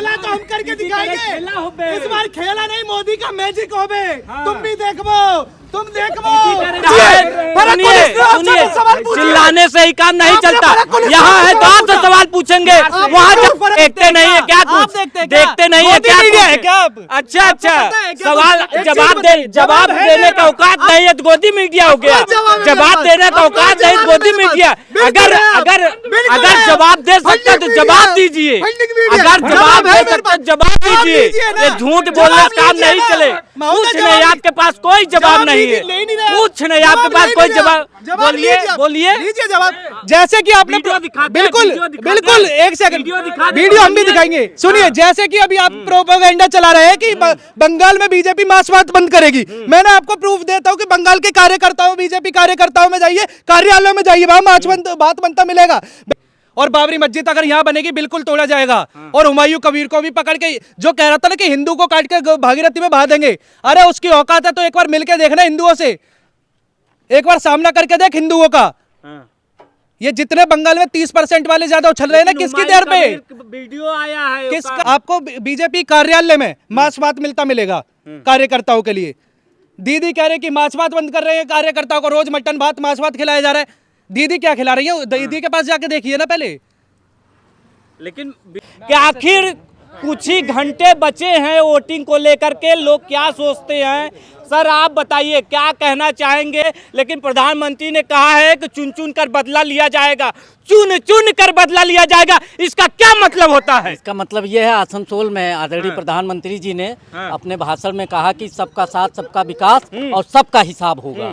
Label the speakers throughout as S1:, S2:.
S1: खेला तो हम करके दिखाएंगे। इस बार खेला नहीं, मोदी का मैजिक हो बे। तुम भी देखो, तुम देखो।
S2: चिल्लाने से ही काम नहीं चलता। यहाँ है तो आपसे सवाल पूछेंगे, वहाँ देखते नहीं है क्या? कुछ देखते नहीं है क्या? अच्छा अच्छा, सवाल जवाब देने का औकात नहीं है तो गोदी मीडिया हो गया। जवाब देने का औकात नहीं गोदी मीडिया। अगर जवाब दे सकते तो जवाब दीजिए। अगर जवाब दे सकते जवाब दीजिए। ये झूठ बोलने का काम नहीं चले। कुछ नहीं, आपके पास कोई जवाब नहीं है। कुछ नहीं, आपके पास कोई जवाब। बोलिए
S1: जवाब। जैसे कि आपने बिल्कुल एक सेकंड वीडियो हम भी दिखाएंगे। सुनिए, जैसे कि अभी आप प्रोपेगेंडा चला रहे हैं कि बंगाल में बीजेपी मार्क्सवाद बंद करेगी। मैंने आपको प्रूफ देता हूँ कि बंगाल के कार्यकर्ताओं, बीजेपी कार्यकर्ताओं में जाइए, कार्यालयों में जाइए, वहां बात बनता मिलेगा। और बाबरी मस्जिद अगर यहाँ बनेगी बिल्कुल तोड़ा जाएगा। और हुमायूं कबीर को भी पकड़ के जो कह रहा था ना कि हिंदू को काट के भागीरथी में बहा देंगे, अरे उसकी औकात है तो एक बार मिलके देखना हिंदुओं से, एक बार सामना करके देख हिंदुओं का। ये जितने बंगाल में 30% वाले ज्यादा उछल रहे हैं ना, किसकी देर पे
S2: वीडियो आया है?
S1: आपको बीजेपी कार्यालय में मांसभात मिलता मिलेगा कार्यकर्ताओं के लिए। दीदी कह रहे कि मांसभात बंद कर रहे हैं, कार्यकर्ताओं को रोज मटन भात मांसभात खिलाया जा रहा है। दीदी क्या खिला रही है? दीदी के पास जाके देखिए ना पहले।
S2: लेकिन आखिर कुछ ही घंटे बचे हैं वोटिंग को लेकर के, लोग क्या सोचते हैं? सर आप बताइए क्या कहना चाहेंगे? लेकिन प्रधानमंत्री ने कहा है कि चुन चुन कर बदला लिया जाएगा, चुन चुन कर बदला लिया जाएगा। इसका क्या मतलब होता है?
S3: इसका मतलब यह है, आसनसोल में आदरणीय प्रधानमंत्री जी ने अपने भाषण में कहा कि सबका साथ सबका विकास और सबका हिसाब होगा।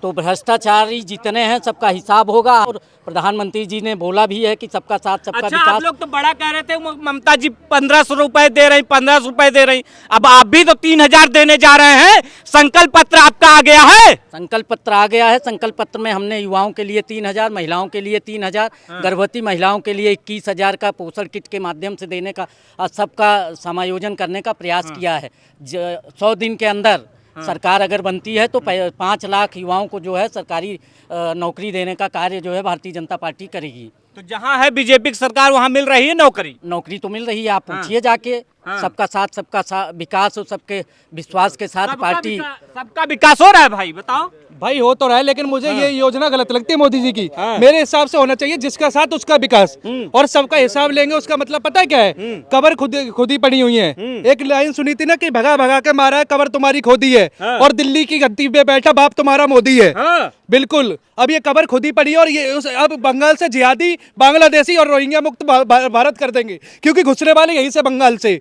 S3: तो भ्रष्टाचारी जितने हैं सबका हिसाब होगा। और प्रधानमंत्री जी ने बोला भी है कि सबका साथ सबका विकास।
S2: आप लोग तो बड़ा कह रहे थे ममता जी 1500 रुपए दे रही, 1500 रुपए दे रही, अब आप भी तो 3000 देने जा रहे हैं। संकल्प पत्र आपका आ गया है?
S3: संकल्प पत्र आ गया है। संकल्प पत्र में हमने युवाओं के लिए 3000, महिलाओं के लिए 3000, गर्भवती महिलाओं के लिए 21,000 का पोषण किट के माध्यम से देने का, सबका समायोजन करने का प्रयास किया है। 100 दिन के अंदर सरकार अगर बनती है तो 5 लाख युवाओं को जो है सरकारी नौकरी देने का कार्य जो है भारतीय जनता पार्टी करेगी।
S2: तो जहां है बीजेपी की सरकार वहां मिल रही है नौकरी
S3: तो मिल रही है। आप पूछिए जाके। सबका साथ सबका विकास और सबके विश्वास के साथ पार्टी।
S2: सबका विकास हो रहा है भाई, बताओ।
S1: भाई हो तो रहा है, लेकिन मुझे ये योजना गलत लगती है मोदी जी की। मेरे हिसाब से होना चाहिए जिसका साथ उसका विकास, और सबका हिसाब लेंगे। उसका मतलब पता है क्या है? कबर खुद ही पड़ी हुई है। एक लाइन सुनी थी ना कि भगा भगा के मारा है, कबर तुम्हारी खोदी है, और दिल्ली की गद्दी पे बैठा बाप तुम्हारा मोदी है। बिल्कुल, अब ये कबर खुद ही पड़ी है। और ये अब बंगाल से जिहादी, बांग्लादेशी और रोहिंग्या मुक्त भारत कर देंगे, क्योंकि घुसने वाले यहीं से बंगाल से।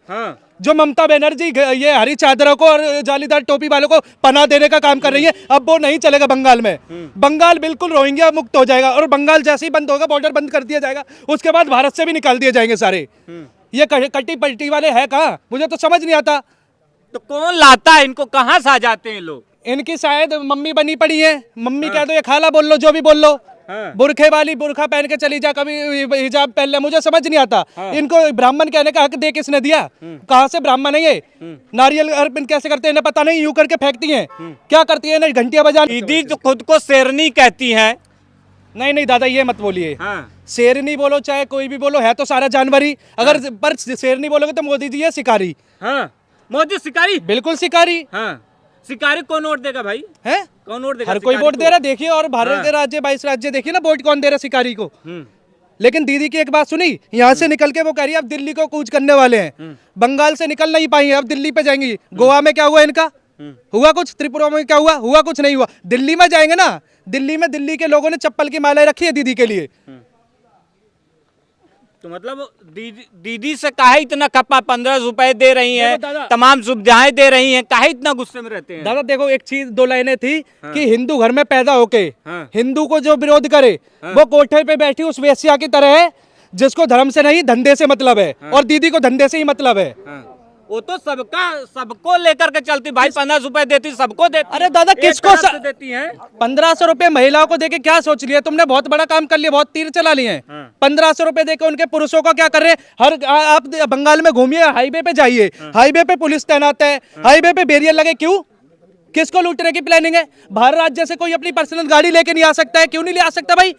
S1: जो ममता बनर्जी ये हरी चादरों को और जालीदार टोपी वालों को पनाह देने का काम कर रही है, अब वो नहीं चलेगा बंगाल में। बंगाल बिल्कुल रोहिंग्या मुक्त हो जाएगा, और बंगाल जैसे ही बंद होगा, बॉर्डर बंद कर दिया जाएगा, उसके बाद भारत से भी निकाल दिए जाएंगे सारे। ये कटी पलटी वाले है कहाँ? मुझे तो समझ नहीं आता।
S2: तो कौन लाता है इनको? कहाँ से आ जाते हैं लोग?
S1: इनकी शायद मम्मी बनी पड़ी है। मम्मी कह दो या खाला बोल लो, जो भी बोल लो। बुरखे वाली बुरखा पहन के चली जा, कभी हिजाब पहन ले, मुझे समझ नहीं आता। इनको ब्राह्मण कहने का हक दे किसने दिया? कहाँ से ब्राह्मण है ये? नारियल अर्पण कैसे करते हैं इन्हें पता नहीं, यूं करके फेंकती हैं। क्या करती है? घंटियां बजा।
S2: दीदी जो खुद को शेरनी कहती हैं।
S1: नहीं दादा, ये मत बोलिए। शेरनी बोलो चाहे कोई भी बोलो, है तो सारा जानवर ही। अगर पर शेरनी बोलोगे तो मोदी जी है शिकारी।
S2: मोदी शिकारी?
S1: बिल्कुल शिकारी।
S2: शिकारी कौन वोट देगा भाई? है कौन वोट देगा?
S1: हर कोई वोट दे रहा है। देखिए, और भारत के राज्य 22 राज्य देखिए ना, वोट कौन दे रहा है शिकारी को। लेकिन दीदी की एक बात सुनी, यहाँ से निकल के वो कह रही है अब दिल्ली को कूच करने वाले हैं। बंगाल से निकल नहीं पाई है, अब दिल्ली पे जाएंगी। गोवा में क्या हुआ इनका? हुआ कुछ? त्रिपुरा में क्या हुआ? हुआ कुछ नहीं हुआ। दिल्ली में जाएंगे ना, दिल्ली में दिल्ली के लोगों ने चप्पल की मालाएं रखी है दीदी के लिए।
S2: तो मतलब दीदी से काहे इतना खप्पा? 1500 रुपए दे रही हैं, तमाम सुविधाएं दे रही हैं, काहे इतना गुस्से में रहते हैं?
S1: दादा देखो, एक चीज, 2 लाइनें थी कि हिंदू घर में पैदा होके हिंदू को जो विरोध करे वो कोठे पे बैठी उस वेश्या की तरह है, जिसको धर्म से नहीं धंधे से मतलब है। और दीदी को धंधे से ही मतलब है।
S2: वो तो सबको लेकर के चलती भाई। 1500 रुपए देती, सबको देती।
S1: अरे दादा, किसको
S2: देती है?
S1: 1500 रुपए महिलाओं को देके क्या सोच लिया तुमने? बहुत बड़ा काम कर लिया, बहुत तीर चला लिए हैं। 1500 रुपए देके उनके पुरुषों को क्या कर रहे हैं? आप बंगाल में घूमिए, हाईवे पे जाइए, हाईवे पे पुलिस तैनात है, हाईवे पे बैरियर लगे। क्यों? किसको लूटने की प्लानिंग है? बाहर राज्य से कोई अपनी पर्सनल गाड़ी लेके नहीं आ सकता है? क्यों नहीं ले आ सकता भाई?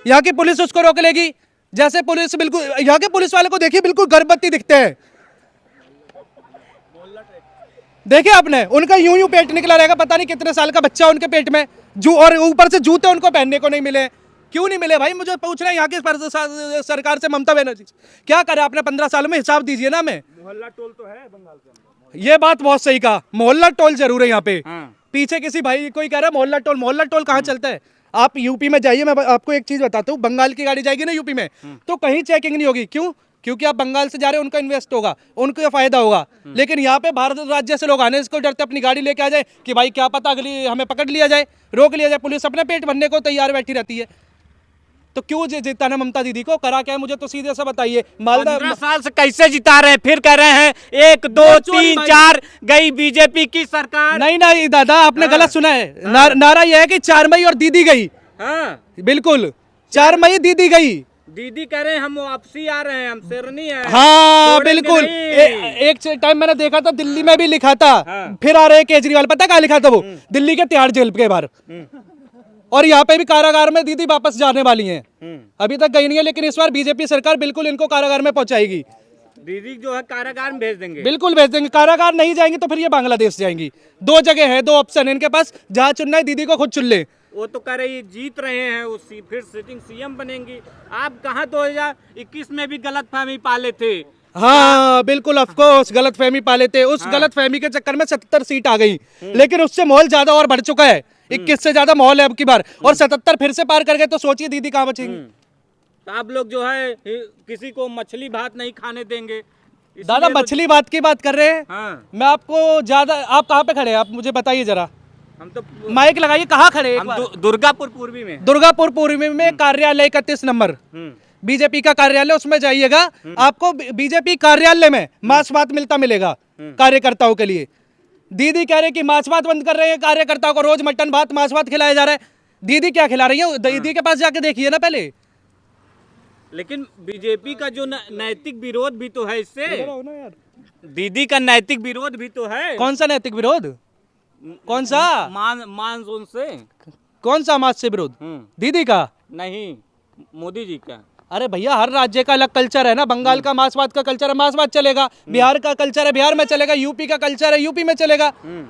S1: यहाँ की पुलिस उसको रोक लेगी। जैसे पुलिस, बिल्कुल यहाँ के पुलिस वाले को देखिए, बिल्कुल गर्भवती दिखते हैं। देखे आपने, उनका यूं यूं पेट निकला रहेगा, पता नहीं कितने साल का बच्चा उनके पेट में, और ऊपर से जूते उनको पहनने को नहीं मिले। क्यों नहीं मिले भाई, मुझे पूछना है यहाँ की सरकार से, ममता बनर्जी क्या करे आपने 15 सालों में, हिसाब दीजिए ना हमें।
S2: मोहल्ला टोल तो है बंगाल के अंदर,
S1: ये बात बहुत सही कहा, मोहल्ला टोल जरूर है यहाँ पे।
S2: हाँ।
S1: पीछे किसी भाई कोई कह रहा है मोहल्ला टोल कहाँ चलता है? आप यूपी में जाइए, मैं आपको एक चीज बताता हूँ, बंगाल की गाड़ी जाएगी ना यूपी में तो कहीं चेकिंग नहीं होगी। क्यों? क्योंकि आप बंगाल से जा रहे हो, उनका इन्वेस्ट होगा, उनको फायदा होगा। लेकिन यहाँ पे भारत राज्य से लोग आने इसको डरते, अपनी गाड़ी लेके आ जाए कि भाई क्या पता अगली हमें पकड़ लिया जाए, रोक लिया जाए, पुलिस अपने पेट भरने को तैयार बैठी रहती है। तो क्यों जीता ना ममता दीदी को? करा क्या है मुझे तो सीधे से बताइए।
S2: 15 साल से कैसे जिता रहे हैं, फिर कह रहे हैं 1 2 3 4 गई बीजेपी की सरकार।
S1: नहीं दादा, आपने गलत सुना है। नारा यह है कि 4 मई और दीदी गई।
S2: हाँ
S1: बिल्कुल, 4 मई दीदी गई।
S2: दीदी कह रहे हैं हम वापसी आ रहे हैं, हम शेरनी है।
S1: हाँ बिल्कुल, एक टाइम मैंने देखा था दिल्ली में भी लिखा था। फिर आ रहे केजरीवाल, पता कहाँ लिखा था वो? दिल्ली के तिहाड़ जेल के बाहर। और यहाँ पे भी कारागार में दीदी वापस जाने वाली हैं। अभी तक गई नहीं है, लेकिन इस बार बीजेपी सरकार बिल्कुल इनको कारागार में पहुंचाएगी।
S2: दीदी जो है कारागार में भेज देंगे,
S1: बिल्कुल भेज देंगे। कारागार नहीं जाएंगी तो फिर ये बांग्लादेश जाएंगी। 2 जगह है, 2 ऑप्शन है इनके पास, जहाँ चुनना है दीदी को खुद चुन ले।
S2: वो तो कह रही जीत रहे हैं, वो फिर सिटिंग सीएम बनेंगी। आप कहाँ 2021 में भी गलतफहमी पाले थे।
S1: हाँ बिल्कुल, ऑफकोर्स गलतफहमी पाले थे। उस गलतफहमी के चक्कर में 77 सीट आ गई, लेकिन उससे माहौल ज्यादा और बढ़ चुका है। 21 से ज्यादा माहौल है अब की बार, और 77 फिर से पार कर गए तो सोचिए दीदी कहाँ बचेंगी।
S2: तो आप लोग जो है किसी को मछली भात नहीं खाने देंगे।
S1: दादा मछली भात की बात कर रहे हैं।
S2: हाँ।
S1: मैं आपको ज्यादा, आप कहाँ पे खड़े हैं? आप मुझे बताइए जरा,
S2: हम तो
S1: माइक लगाइए, कहाँ खड़े हैं?
S2: हम दुर्गापुर पूर्वी में।
S1: दुर्गापुर पूर्वी में कार्यालय 31 नंबर बीजेपी का कार्यालय, उसमें जाइएगा। आपको बीजेपी कार्यालय में मांस भात मिलेगा कार्यकर्ताओं के लिए। दीदी कह रहे कि मांस भात बंद कर रहे हैं, कार्यकर्ताओं को रोज मटन भात मांस भात खिलाया जा रहा है। दीदी क्या खिला रही है? दीदी के पास जाके देखिए ना पहले।
S2: लेकिन बीजेपी का जो नैतिक विरोध भी तो है इससे, दीदी का नैतिक विरोध भी तो है।
S1: कौन सा नैतिक विरोध? कौन सा?
S2: मानसून से।
S1: कौन सा मास से विरोध? दीदी का
S2: नहीं, मोदी जी का।
S1: अरे भैया, हर राज्य का अलग कल्चर है ना। बंगाल का मांस भात का कल्चर है, मांस भात चलेगा। बिहार का कल्चर है, बिहार में चलेगा। यूपी का कल्चर है, यूपी में चलेगा।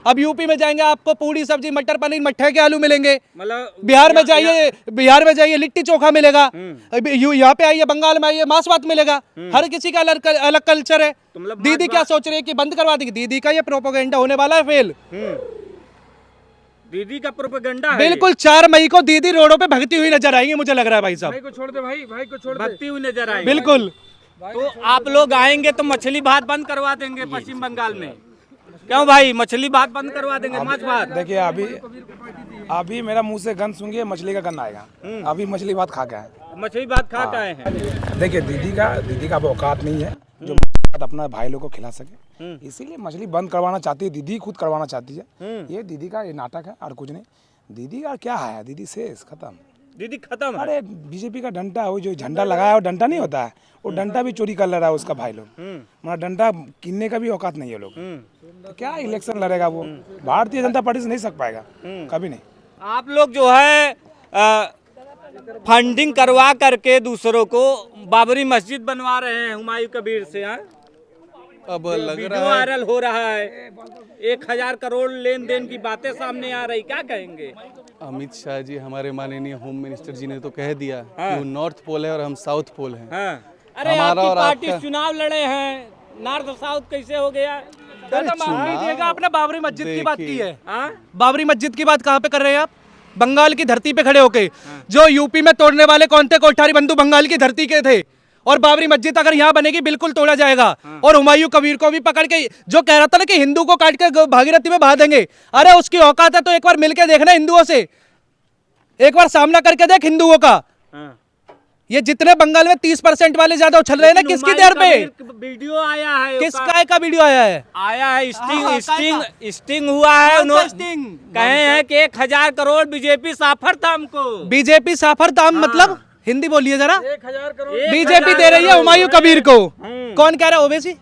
S1: अब यूपी में जाएंगे आपको पूरी सब्जी मटर पनीर मट्ठे के आलू मिलेंगे।
S2: मतलब
S1: बिहार में जाइए लिट्टी चोखा मिलेगा। यहाँ पे आइए, बंगाल में आइए, मांस भात मिलेगा। हर किसी का अलग कल्चर है। दीदी क्या सोच रही है कि बंद करवा देगी? दीदी का ये प्रोपेगेंडा होने वाला है फेल।
S2: दीदी का प्रोपेगेंडा है
S1: बिल्कुल। 4 मई को दीदी रोडों पे भगती हुई नजर आएंगी, मुझे लग रहा है भाई साहब।
S4: भाई को छोड़ दे, भाई को छोड़ दे।
S2: भगती हुई नजर आएगी
S1: बिल्कुल।
S2: तो आप लोग आएंगे तो मछली भात बंद करवा देंगे पश्चिम बंगाल में। क्यों भाई, मछली भात बंद करवा देंगे, मांस भात?
S4: देखिए अभी मेरा मुंह से गंध सूंघिए, मछली का गंध आएगा। अभी मछली भात खा के आए,
S2: मछली भात खा के आए हैं।
S4: देखिए दीदी का औकात नहीं है जो अपना भाई लोग को खिला सके, इसीलिए मछली बंद करवाना चाहती है। दीदी खुद करवाना चाहती है। ये दीदी का ये नाटक है और कुछ नहीं। दीदी का क्या है, दीदी शेष खत्म,
S2: दीदी खत्म है।
S4: अरे बीजेपी का डंडा, वो जो झंडा लगाया वो डंडा नहीं होता है, वो डंडा भी चोरी कर ले रहा है उसका भाई लोग। मतलब डंडा किनने का भी औकात नहीं है लोग। तो क्या इलेक्शन लड़ेगा वो? भारतीय जनता पार्टी से नहीं सक पाएगा कभी नहीं।
S2: आप लोग जो है फंडिंग करवा करके दूसरों को बाबरी मस्जिद बनवा रहे हैं हुमायूं कबीर से।
S1: अब लग
S2: वीडियो वायरल हो रहा है, 1000 करोड़ लेन देन की बातें सामने आ रही, क्या कहेंगे?
S5: अमित शाह जी, हमारे माननीय होम मिनिस्टर जी ने तो कह दिया कि वो नॉर्थ पोल है और हम साउथ पोल हैं।
S2: अरे आपकी पार्टी चुनाव लड़े हैं, नॉर्थ साउथ कैसे हो गया?
S1: आपने बाबरी मस्जिद की बात की है। बाबरी मस्जिद की बात कहाँ पे कर रहे हैं आप? बंगाल की धरती पे खड़े होके। जो यूपी में तोड़ने वाले कौन थे? कोठारी बंधु बंगाल की धरती के थे। और बाबरी मस्जिद अगर यहाँ बनेगी बिल्कुल तोड़ा जाएगा। और हुमायूं कबीर को भी पकड़ के, जो कह रहा था ना कि हिंदू को काट के भागीरथी में बहा देंगे, अरे उसकी औकात है तो एक बार मिलके देखना हिंदुओं से, एक बार सामना करके देख हिंदुओं का। ये जितने बंगाल में 30% वाले ज्यादा उछल रहे हैं ना, किसकी देर पे?
S2: वीडियो आया है,
S1: किस काय का वीडियो आया है?
S2: स्टिंग हुआ है। उन्होंने कहे हैं कि 1000 करोड़ बीजेपी साफर था हमको।
S1: बीजेपी साफर दाम मतलब हिंदी बोलिए जरा।
S4: 1000 करोड़
S1: बीजेपी दे रही है हुमायूं कबीर को। कौन कह रहा है? ओवैसी।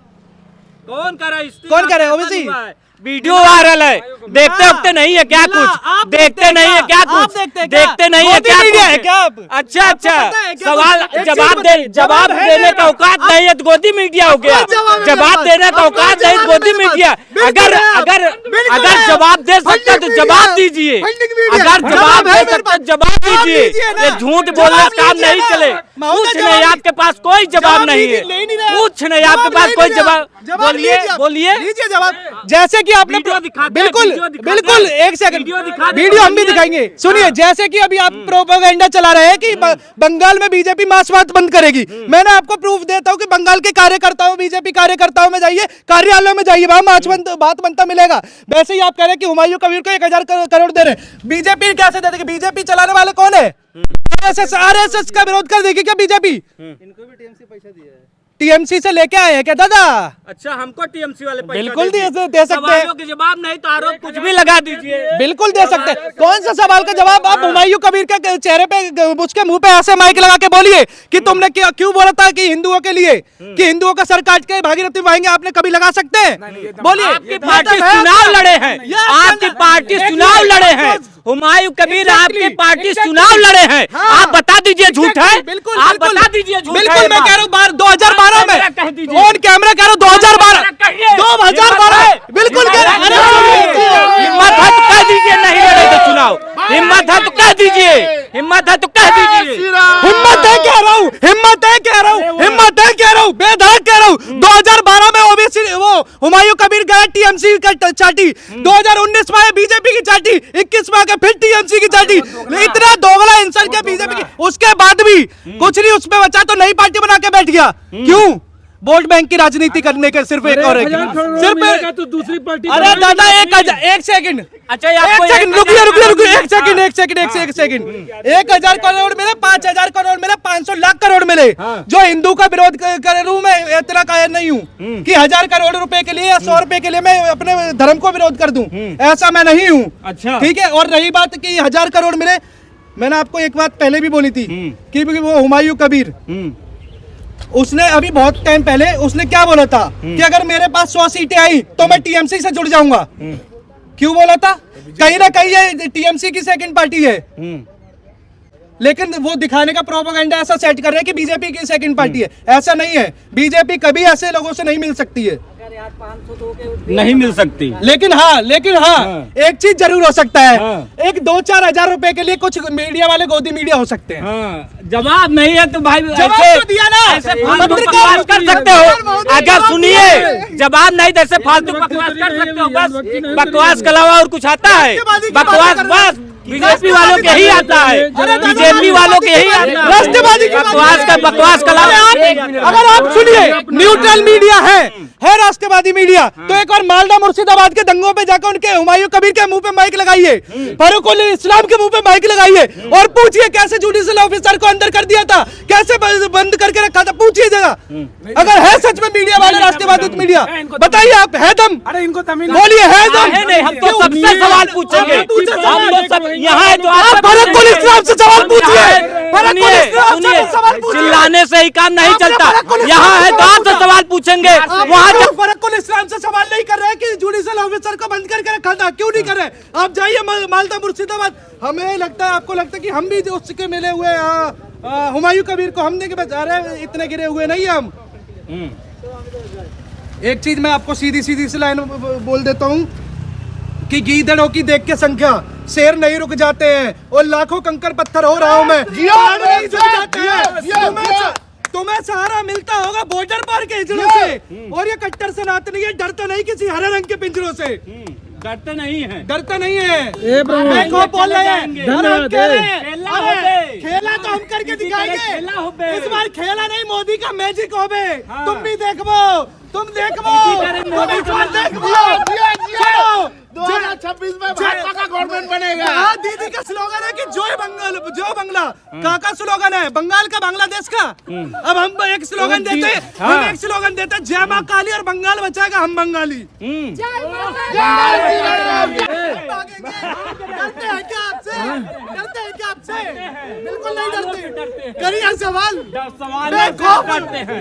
S2: कौन कह रहा है?
S1: कौन कह रहा है? ओवैसी।
S2: वीडियो वायरल है, देखते वक्त नहीं है क्या कुछ, देखते नहीं है क्या कुछ, देखते नहीं है क्या कुछ। अच्छा अच्छा, सवाल जवाब देने का औकात नहीं है तो गोदी मीडिया हो गया, जवाब देने का औकात नहीं तो गोदी मीडिया। अगर अगर अगर जवाब दे सकते तो जवाब दीजिए, अगर जवाब दे सकते जवाब दीजिए। ये झूठ बोलने का काम नहीं चले, कुछ नहीं, आपके पास कोई जवाब नहीं है, कुछ नहीं, आपके पास कोई जवाब। बोलिए बोलिए
S1: जवाब। जैसे कि आपने बिल्कुल बिल्कुल एक सेकंड वीडियो हम भी दिखाएंगे, सुनिए। जैसे कि अभी आप प्रोपेगेंडा चला रहे हैं कि बंगाल में बीजेपी मार्चपास्ट बंद करेगी, मैंने आपको प्रूफ देता हूं कि बंगाल के कार्यकर्ताओं, बीजेपी कार्यकर्ताओं में जाइए, कार्यालयों में जाइए, वहां बात बनता मिलेगा। वैसे ही आप कह रहे हैं कि हुमायूं कबीर को 1000 करोड़ दे रहे, बीजेपी कैसे दे देगी? बीजेपी चलाने वाले कौन है? आरएसएस का विरोध कर देगी क्या बीजेपी? इनको भी टीएमसी पैसा दिया है, टीएमसी से लेके आए हैं क्या दादा?
S2: अच्छा, हमको टीएमसी वाले
S1: बिल्कुल दे सकते हैं।
S2: सवालों के जवाब नहीं तो आरोप कुछ भी लगा दीजिए,
S1: बिल्कुल दे सकते हैं। कौन सा सवाल का जवाब? आप हुमायूं कबीर के चेहरे पे, उसके मुंह पे ऐसे माइक लगा के बोलिए कि तुमने क्यों बोला था कि हिंदुओं के लिए, कि हिंदुओं का सर काट के भागीरथी बहाएंगे, आपने कभी लगा सकते हैं? बोलिए।
S2: आपकी पार्टी चुनाव लड़े हैं, आपकी पार्टी चुनाव लड़े हैं, हुमायूं कबीर आपकी पार्टी चुनाव लड़े हैं, आप बता दीजिए झूठ है?
S1: बिल्कुल
S2: आप बता दीजिए झूठ है?
S1: बिल्कुल, मैं कह रहा हूँ 2012 में ऑन कैमरा कह रहा हूँ 2012 बिल्कुल
S2: हिम्मत है तो कह दीजिए नहीं लड़े तो चुनाव, हिम्मत है तो कह दीजिए, हिम्मत है तो कह दीजिए।
S1: हिम्मत है कह रहा हूँ, हिम्मत है कह रहा हूँ, हिम्मत है कह रहा हूँ, बेधड़क कह रहा हूँ। 2012 में ओबीसी वो हुमायूं कबीर गया टीएमसी का चाटी, 2019 में बीजेपी की चाटी, 21 में आके फिर टीएमसी की चाटी। इतना दोगला इंसान क्या बीजेपी की? उसके बाद भी कुछ नहीं उसमें बचा तो नई पार्टी बना के बैठ गया। क्यों? वोट बैंक की राजनीति करने के सिर्फ एक और सिर्फ तो दूसरी पार्टी। अरे दादा एक सेकंड,
S2: अच्छा
S1: एक सेकंड रुकिए, एक सेकंड। 1000 करोड़ मिले, 5000 करोड़ मिले, 500 लाख करोड़ मिले। जो हिंदू का विरोध करूं मैं इतना कायर नहीं हूं कि 1000 करोड़ रुपए के लिए या 100 रुपए के लिए मैं अपने धर्म को विरोध कर दूं, ऐसा मैं नहीं हूं।
S2: अच्छा,
S1: ठीक है। और रही बात कि 1000 करोड़ मिले, मैंने आपको एक बात पहले भी बोली थी कि वो हुमायूं कबीर, उसने अभी बहुत टाइम पहले उसने क्या बोला था कि अगर मेरे पास 100 सीटें आई तो मैं टीएमसी से जुड़ जाऊंगा। क्यों बोला था? कहीं ना कहीं ये टीएमसी की सेकंड पार्टी है, लेकिन वो दिखाने का प्रोपेगेंडा ऐसा सेट कर रहे हैं कि बीजेपी की सेकंड पार्टी है। ऐसा नहीं है, बीजेपी कभी ऐसे लोगों से नहीं मिल सकती है,
S2: नहीं मिल सकती।
S1: लेकिन हाँ एक चीज जरूर हो सकता है, एक 2-4 हजार रुपए के लिए कुछ मीडिया वाले गोदी मीडिया हो सकते हैं।
S2: जवाब नहीं है तो भाई
S1: जवाब तो दिया ना,
S2: ऐसे फालतू बकवास कर सकते हो। अगर सुनिए, जवाब नहीं जैसे फालतू बकवास कर सकते हो, बस बकवास के अलावा और कुछ आता है? बकवास बस बीजेपी वालों के ही आता है, बीजेपी वालों के ही आता है
S1: राष्ट्रवादी
S2: बकवास के अलावा।
S1: अगर आप सुनिए, न्यूट्रल मीडिया है राष्ट्रवादी मीडिया, तो एक बार मालदा मुर्शिदाबाद के दंगों पे जाकर उनके हुमायूं कबीर के मुंह पे माइक लगाइए, फारूक इस्लाम के मुंह पे माइक लगाइए और पूछिए कैसे जुडिशियल ऑफिसर को अंदर कर दिया था, कैसे बंद करके रखा था, पूछिए जरा। अगर है सच में मीडिया वाले राष्ट्रवादी मीडिया, बताइए आप, है दम?
S4: अरे इनको तमिल
S1: बोलिए, है दम?
S2: नहीं, हम तो सबसे सवाल पूछेंगे, हम लोग सब यहाँ है तो आप
S1: फारूक इस्लाम से सवाल पूछिए।
S2: चिल्लाने से ही काम नहीं चलता, यहाँ है तो आपसे सवाल पूछेंगे, वहाँ
S1: फर्रुख इस्लाम से सवाल नहीं कर रहे कि जुडिशियल ऑफिसर को बंद करके रखा था, क्यों नहीं कर रहे? आप जाइए मालदा मुर्शिदाबाद, हमें लगता है, आपको लगता है कि हम भी उसके मिले हुए हुमायूं कबीर को हम देखे बचा रहे, इतने गिरे हुए नहीं हम। एक चीज मैं आपको सीधी सी लाइन बोल देता हूँ कि गीदड़ों की देख के संख्या शेर नहीं रुक जाते हैं, और लाखों कंकड़ पत्थर हो रहा हूं मैं, नहीं रुक जाते हैं। तुम्हें सहारा मिलता होगा बॉर्डर पार के हिजड़ों से, और ये कट्टर सनातनी है, डरता नहीं किसी हरे रंग के पिंजरों से,
S2: डरते नहीं है,
S1: डरता नहीं है। देखो बोल रहे हैं, खेला तो हम करके दिखाएंगे इस बार, खेला नहीं मोदी का मैजिक हो बे। तुम भी देखो, तुम देखो,
S6: 2026 में भाजपा का गवर्नमेंट बनेगा।
S1: दीदी का स्लोगन है कि जो बंगला का स्लोगन है, बंगाल का, बांग्लादेश का। अब हम एक स्लोगन देते हैं, हम एक स्लोगन देते हैं, जय माँ काली और बंगाल बचाएगा हम बंगाली। डरते हैं क्या आपसे? डरते हैं क्या आपसे? बिल्कुल नहीं डरते। करिए सवाल,
S2: सवाल करते हैं।